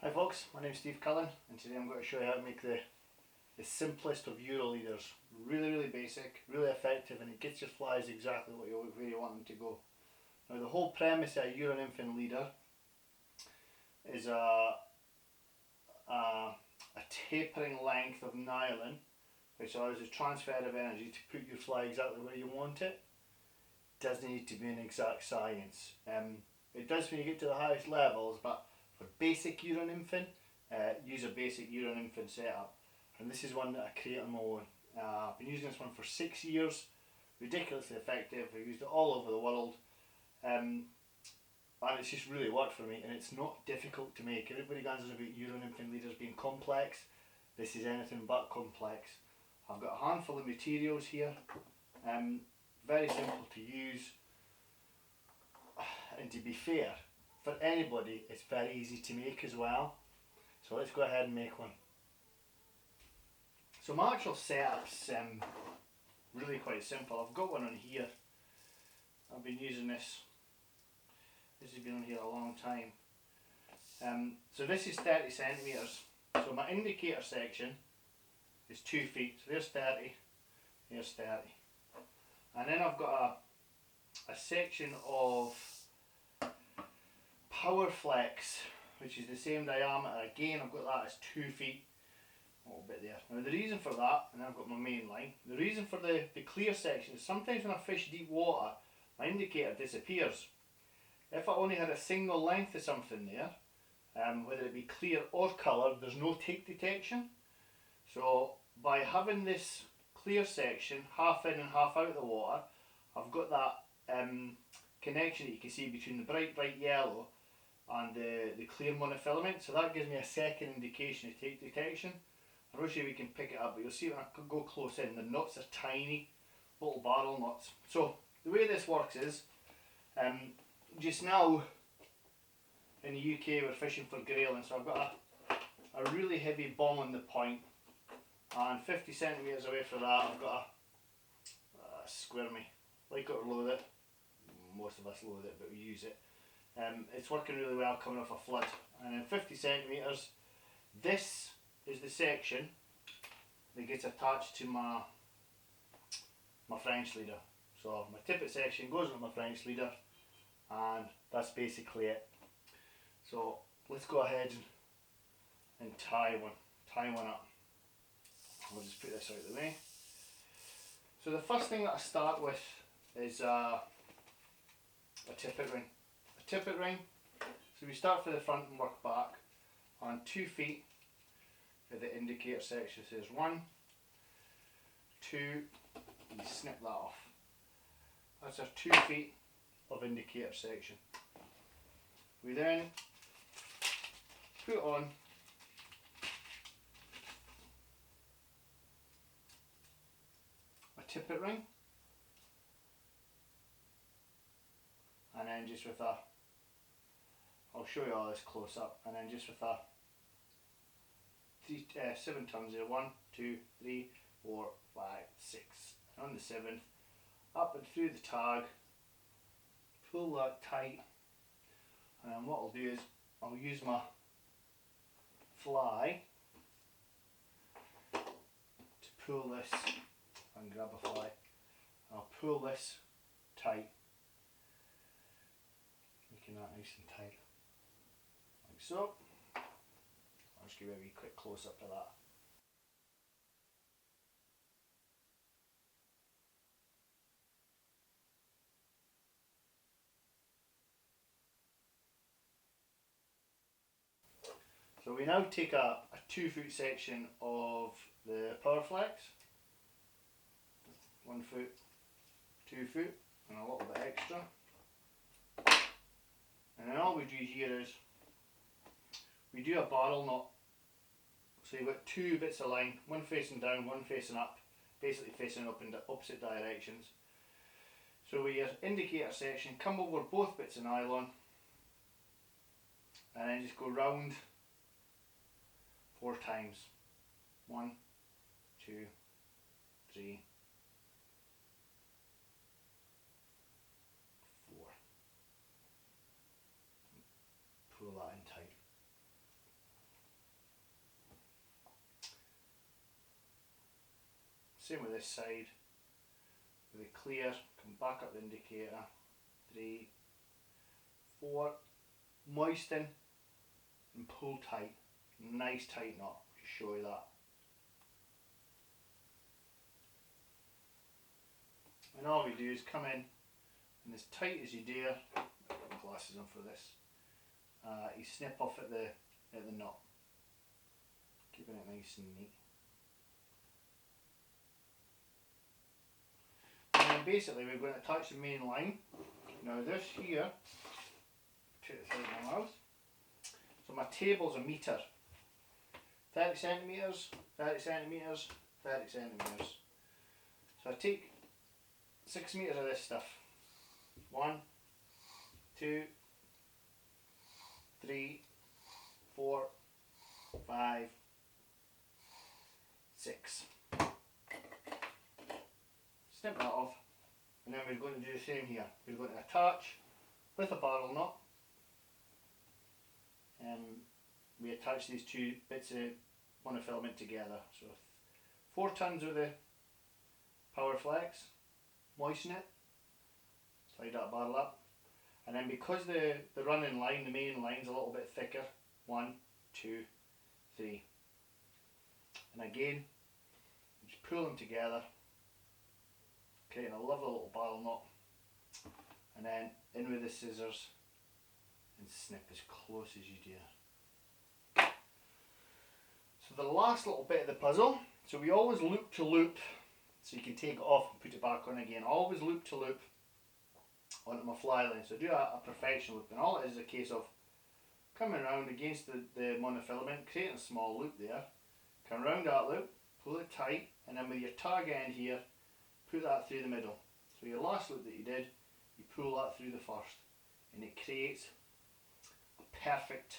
Hi folks, my name is Steve Cullen and today I'm going to show you how to make the simplest of Euro leaders. Really basic, really effective, and it gets your flies exactly where you want them to go. Now the whole premise of a Euro nymphing leader is a tapering length of nylon which allows the transfer of energy to put your fly exactly where you want it. Doesn't need to be an exact science. It does when you get to the highest levels, but for basic Euro nymphing, use a basic Euro nymphing setup. And this is one that I create on my own. I've been using this one for 6 years, ridiculously effective. I've used it all over the world, and it's just really worked for me, and it's not difficult to make. Everybody goes on about Euro nymphing leaders being complex. This is anything but complex. I've got a handful of materials here, very simple to use, and to be fair, for anybody it's very easy to make as well. So let's go ahead and make one. So my actual setup's really quite simple. I've got one on here. I've been using this. This has been on here a long time. So this is 30 centimetres. So my indicator section is 2 feet. So there's 30, there's 30. And then I've got a section of Power Flex, which is the same diameter. Again, I've got that as 2 feet, a little bit there. Now the reason for that, and then I've got my main line, the reason for the clear section is sometimes when I fish deep water, my indicator disappears. If I only had a single length of something there, whether it be clear or coloured, there's no take detection. So by having this clear section, half in and half out of the water, I've got that connection that you can see between the bright yellow and the clear monofilament, so that gives me a second indication of take detection. I'm not sure if we can pick it up, but you'll see when I go close in, the knots are tiny, little barrel knots. So the way this works is, just now in the UK we're fishing for grayling, so I've got a really heavy bomb on the point, and 50 centimetres away from that I've got a squirmy. Like it or loathe it, most of us loathe it, but we use it. It's working really well coming off a flood. And then 50 centimetres, this is the section that gets attached to my French leader. So my tippet section goes with my French leader, and that's basically it. So let's go ahead and tie one up. I'll just put this out of the way. So the first thing that I start with is a tippet ring. A tippet ring, so we start from the front and work back on 2 feet for the indicator section. It says 1, 2, and snip that off. That's our 2 feet of indicator section. We then put on a tippet ring, and then just with I'll show you all this close up, and then just with 7 tons there, 1, 2, 3, 4, 5, 6, and on the 7th, up and through the tag, pull that tight, and then what I'll do is I'll use my fly to pull this, and grab a fly, I'll pull this tight, making that nice and tight, like so. I'll just give you a wee quick close up of that. So we now take a 2 foot section of the Power Flex, 1 foot, 2 foot, and a little bit extra. And then all we do here is we do a barrel knot. So you've got 2 bits of line, one facing down, one facing up, basically facing up in the opposite directions. So with your indicator section, come over both bits of nylon, and then just go round 4 times. 1, 2, 3, 4. Pull that in tight. Same with this side. With the clear, come back up the indicator. 3, 4, moisten and pull tight. Nice tight knot, just show you that. And all we do is come in and as tight as you dare, put my glasses on for this, you snip off at the knot, keeping it nice and neat. And then basically we're going to touch the main line. Now this here, take this out of my mouth. So my table's a metre. 30 centimetres, 30 centimetres, 30 centimetres. So I take 6 metres of this stuff. 1, 2, 3, 4, 5, 6. Snip that off, and then we're going to do the same here. We're going to attach with a barrel knot. We attach these two bits of monofilament together. So 4 tons of the Power Flex, moisten it, slide that barrel up, and then because the running line, the main line's a little bit thicker, 1, 2, 3, and again just pull them together, creating a lovely little barrel knot, and then in with the scissors and snip as close as you dare. So the last little bit of the puzzle, so we always loop to loop, so you can take it off and put it back on again. Always loop to loop onto my fly line. So do a perfection loop, and all it is a case of coming around against the monofilament, creating a small loop there, come around that loop, pull it tight, and then with your tag end here, put that through the middle. So your last loop that you did, you pull that through the first, and it creates a perfect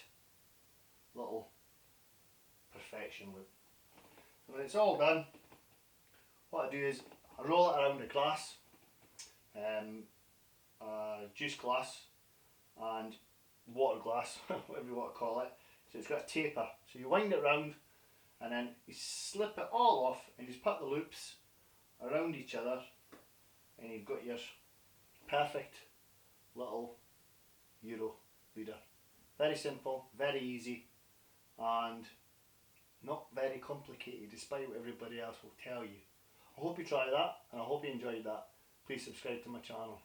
little perfection loop. So when it's all done, what I do is I roll it around a glass, juice glass and water glass, whatever you want to call it. So it's got a taper. So you wind it round and then you slip it all off and just put the loops around each other, and you've got your perfect little Euro leader. Very simple, very easy, and not very complicated despite what everybody else will tell you. I hope you try that, and I hope you enjoyed that. Please subscribe to my channel.